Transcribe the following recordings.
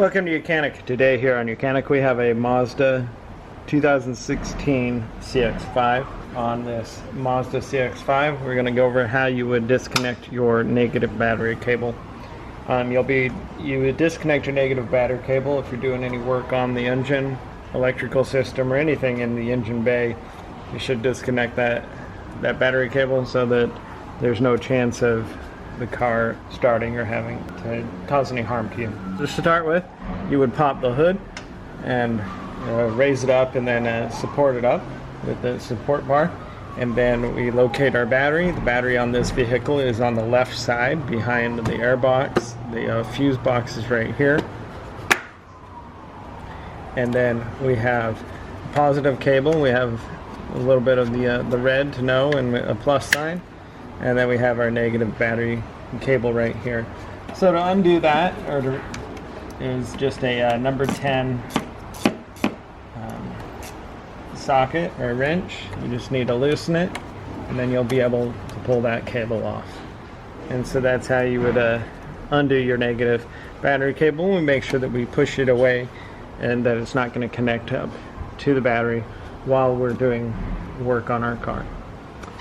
Welcome to YOUCANIC. Today here on YOUCANIC we have a Mazda 2016 CX-5. On this Mazda CX-5 we're going to go over how you would disconnect your negative battery cable. You would disconnect your negative battery cable if you're doing any work on the engine, electrical system, or anything in the engine bay. You should disconnect that battery cable so that there's no chance of the car starting or having to cause any harm to you. To start with, you would pop the hood and raise it up and then support it up with the support bar, and then we locate our battery. The battery on this vehicle is on the left side behind the air box. The fuse box is right here, and then we have a positive cable. We have a little bit of the red to no and a plus sign, and then we have our negative battery cable right here. So to undo that, is just a number 10 socket or wrench. You just need to loosen it, and then you'll be able to pull that cable off. And so that's how you would undo your negative battery cable. We make sure that we push it away and that it's not going to connect up to the battery while we're doing work on our car.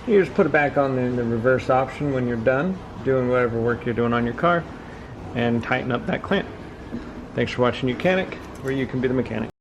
You just put it back on the reverse option when you're done doing whatever work you're doing on your car, and tighten up that clamp. Thanks for watching YOUCANIC, where you can be the mechanic.